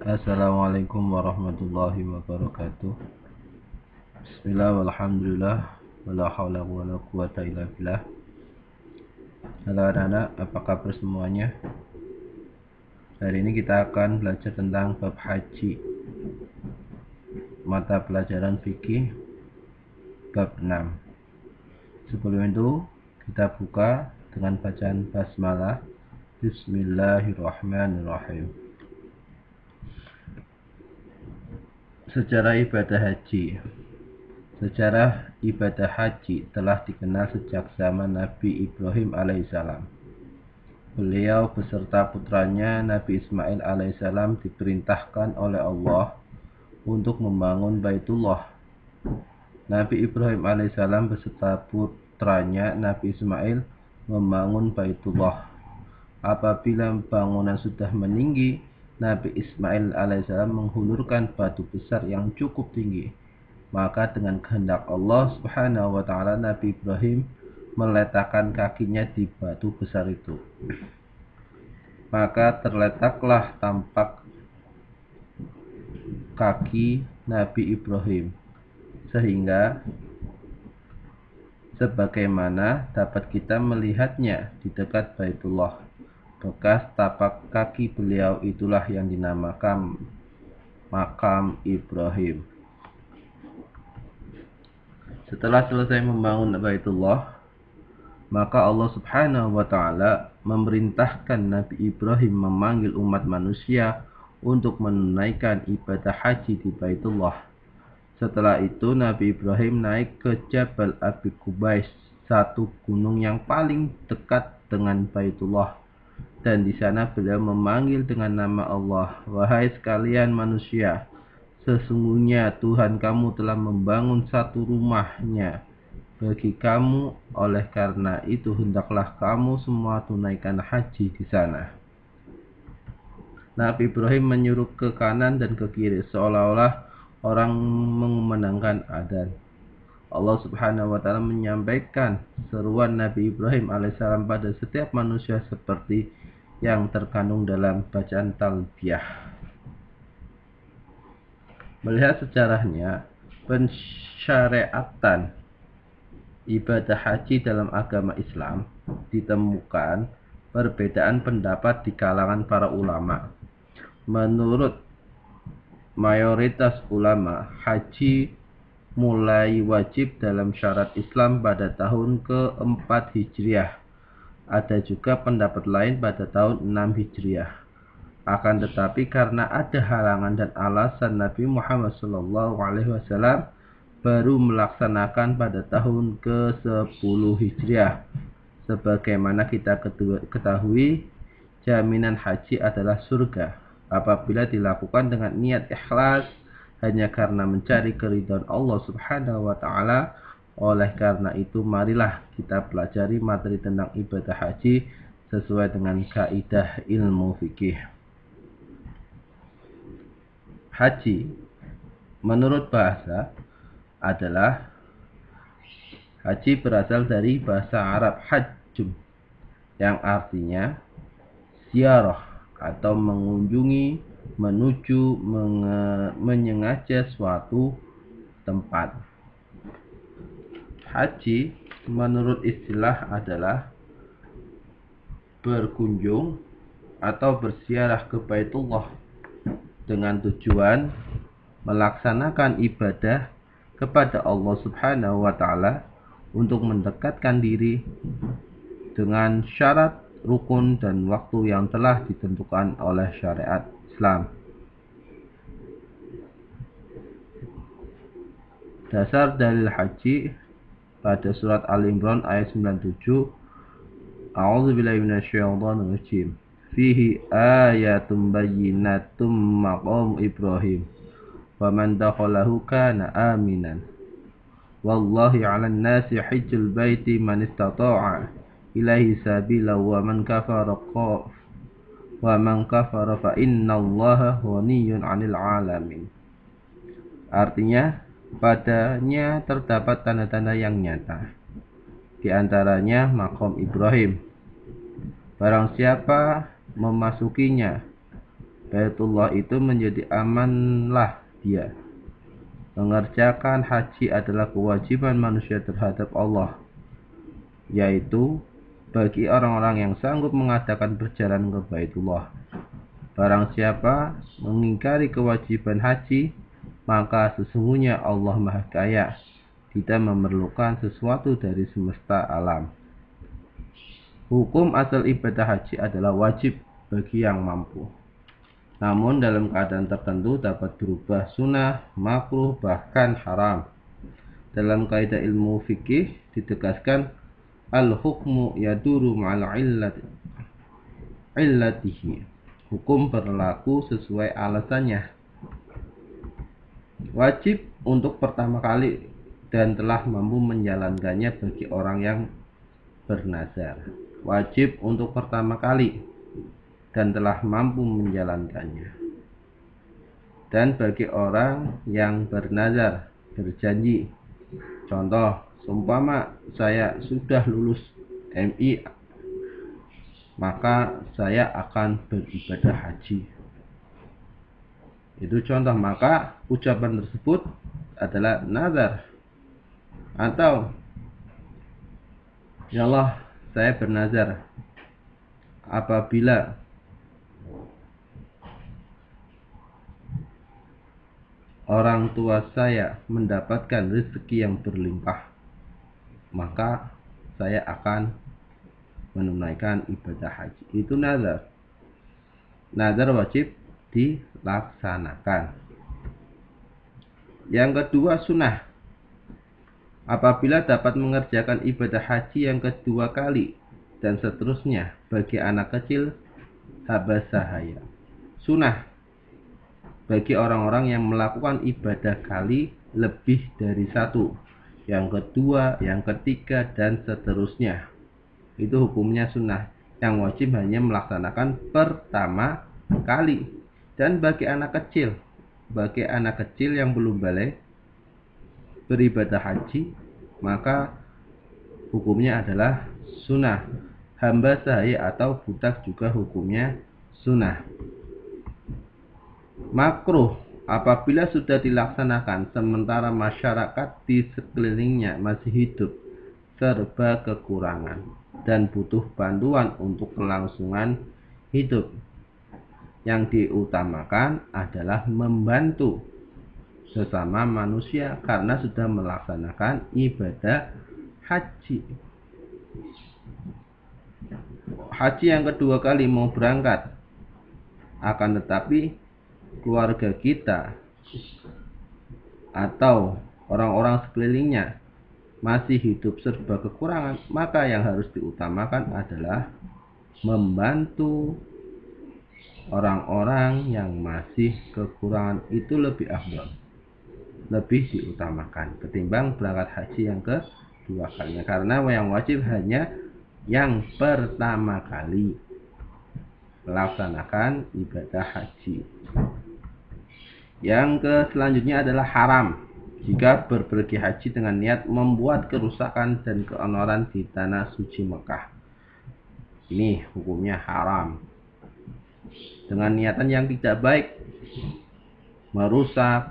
Assalamualaikum warahmatullahi wabarakatuh. Bismillah walhamdulillah wala haula wala quwata illa billah. Halo anak-anak, apa kabar semuanya? Hari ini kita akan belajar tentang bab haji, mata pelajaran fikih bab 6. Sebelum itu kita buka dengan bacaan basmalah. Bismillahirrahmanirrahim. Sejarah ibadah haji. Sejarah ibadah haji telah dikenal sejak zaman Nabi Ibrahim alaihissalam. Beliau beserta putranya Nabi Ismail alaihissalam diperintahkan oleh Allah untuk membangun Baitullah. Nabi Ibrahim alaihissalam beserta putranya Nabi Ismail membangun Baitullah. Apabila bangunan sudah meninggi, Nabi Ismail alaihissalam menghulurkan batu besar yang cukup tinggi. Maka dengan kehendak Allah subhanahu wa ta'ala, Nabi Ibrahim meletakkan kakinya di batu besar itu. Maka terletaklah tampak kaki Nabi Ibrahim, sehingga sebagaimana dapat kita melihatnya di dekat Baitullah. Bekas tapak kaki beliau itulah yang dinamakan makam Ibrahim. Setelah selesai membangun Baitullah, maka Allah subhanahu wa ta'ala memerintahkan Nabi Ibrahim memanggil umat manusia untuk menunaikan ibadah haji di Baitullah. Setelah itu Nabi Ibrahim naik ke Jabal Abi Qubais, satu gunung yang paling dekat dengan Baitullah. Dan di sana beliau memanggil dengan nama Allah, "Wahai sekalian manusia, sesungguhnya Tuhan kamu telah membangun satu rumahnya bagi kamu. Oleh karena itu hendaklah kamu semua tunaikan haji di sana." Nabi Ibrahim menyuruh ke kanan dan ke kiri seolah-olah orang mengumandangkan adzan. Allah subhanahu wa ta'ala menyampaikan seruan Nabi Ibrahim alaihissalam pada setiap manusia seperti yang terkandung dalam bacaan talbiyah. Melihat sejarahnya, pensyariatan ibadah haji dalam agama Islam ditemukan perbedaan pendapat di kalangan para ulama. Menurut mayoritas ulama, haji mulai wajib dalam syarat Islam pada tahun ke-4 Hijriah. Ada juga pendapat lain pada tahun 6 Hijriah. Akan tetapi karena ada halangan dan alasan, Nabi Muhammad SAW baru melaksanakan pada tahun ke-10 Hijriah. Sebagaimana kita ketahui, jaminan haji adalah surga apabila dilakukan dengan niat ikhlas hanya karena mencari keridhaan Allah subhanahu wa ta'ala. Oleh karena itu, marilah kita pelajari materi tentang ibadah haji sesuai dengan kaidah ilmu fikih. Haji menurut bahasa adalah haji berasal dari bahasa Arab hajjum, yang artinya ziarah atau mengunjungi, menuju, menyengaja suatu tempat. Haji menurut istilah adalah berkunjung atau berziarah ke Baitullah dengan tujuan melaksanakan ibadah kepada Allah subhanahu wa ta'ala untuk mendekatkan diri dengan syarat, rukun, dan waktu yang telah ditentukan oleh syariat Islam. Dasar dalil haji pada surat Al-Imran ayat 97, A'udzubillahi minasyaitonir rajim. Fihi ayatum bayyinatum maqam Ibrahim wa man dakhalahu kana aminan. Wallahi 'alan nasi hajjul baiti man istata'a ilaihi sabila wa man kafara fa innallaha ghaniyyun 'anil 'alamin. Artinya, Padanya terdapat tanda-tanda yang nyata, di antaranya maqam Ibrahim. Barang siapa memasukinya, Baitullah itu menjadi amanlah dia. Mengerjakan haji adalah kewajiban manusia terhadap Allah, yaitu bagi orang-orang yang sanggup mengadakan perjalanan ke Baitullah. Barang siapa mengingkari kewajiban haji, maka sesungguhnya Allah Maha Kaya, tidak memerlukan sesuatu dari semesta alam. Hukum asal ibadah haji adalah wajib bagi yang mampu. Namun dalam keadaan tertentu dapat berubah sunnah, makruh, bahkan haram. Dalam kaidah ilmu fikih ditegaskan al-hukmu yaduru ma'al illatihi. Hukum berlaku sesuai alasannya. Wajib untuk pertama kali dan telah mampu menjalankannya bagi orang yang bernazar. Wajib untuk pertama kali dan telah mampu menjalankannya. Dan bagi orang yang bernazar, berjanji. Contoh, seumpama saya sudah lulus MI, maka saya akan beribadah haji. Itu contoh, maka ucapan tersebut adalah nazar. Atau, ya Allah, saya bernazar apabila orang tua saya mendapatkan rezeki yang berlimpah, maka saya akan menunaikan ibadah haji. Itu nazar. Nazar wajib dilaksanakan. Yang kedua, sunnah. Apabila dapat mengerjakan ibadah haji yang kedua kali dan seterusnya bagi anak kecil, habasahaya. Sunnah bagi orang-orang yang melakukan ibadah kali lebih dari satu, yang kedua, yang ketiga, dan seterusnya. Itu hukumnya sunnah. Yang wajib hanya melaksanakan pertama kali. Dan bagi anak kecil yang belum balik beribadah haji, maka hukumnya adalah sunnah. Hamba sahaya atau budak juga hukumnya sunnah. Makruh apabila sudah dilaksanakan sementara masyarakat di sekelilingnya masih hidup serba kekurangan dan butuh bantuan untuk kelangsungan hidup. Yang diutamakan adalah membantu sesama manusia karena sudah melaksanakan ibadah haji. Haji yang kedua kali mau berangkat, akan tetapi keluarga kita atau orang-orang sekelilingnya masih hidup serba kekurangan, maka yang harus diutamakan adalah membantu orang-orang yang masih kekurangan. Itu lebih afdal, lebih diutamakan ketimbang berangkat haji yang kedua kalinya, karena yang wajib hanya yang pertama kali melaksanakan ibadah haji. Yang selanjutnya adalah haram jika berpergi haji dengan niat membuat kerusakan dan keonoran di tanah suci Mekah. Ini hukumnya haram. Dengan niatan yang tidak baik, merusak,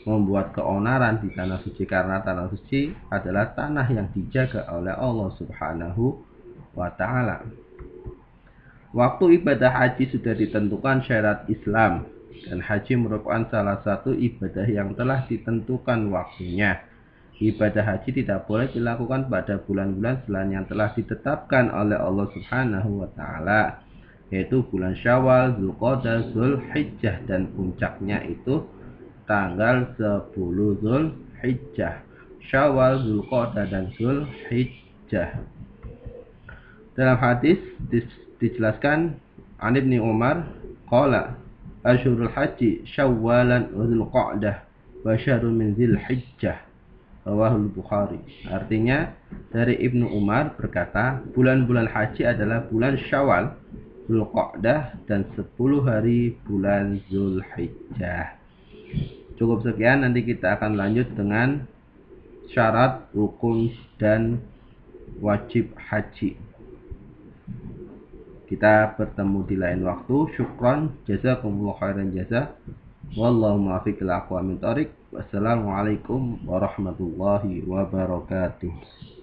membuat keonaran di tanah suci, karena tanah suci adalah tanah yang dijaga oleh Allah Subhanahu wa Ta'ala. Waktu ibadah haji sudah ditentukan syarat Islam, dan haji merupakan salah satu ibadah yang telah ditentukan waktunya. Ibadah haji tidak boleh dilakukan pada bulan-bulan selain yang telah ditetapkan oleh Allah Subhanahu wa Ta'ala, yaitu bulan Syawal, Dzulqa'dah, Dzulhijjah, dan puncaknya itu tanggal 10 Dzulhijjah. Syawal, Dzulqa'dah, dan Dzulhijjah. Dalam hadis dijelaskan an Ibnu Umar qala Asyhurul haji Syawwalan wa Dzulqa'dah wa syahrun min Dzulhijjah, rawahul Bukhari. Artinya dari Ibnu Umar berkata, bulan-bulan haji adalah bulan Syawal, Dzulqa'dah, dan 10 hari bulan Dzulhijjah. Cukup sekian, nanti kita akan lanjut dengan syarat, rukun, dan wajib haji. Kita bertemu di lain waktu. Syukran, jazakumullah khairan jazak. Wallahu muwaffiq ila aqwamit thoriq. Wassalamualaikum warahmatullahi wabarakatuh.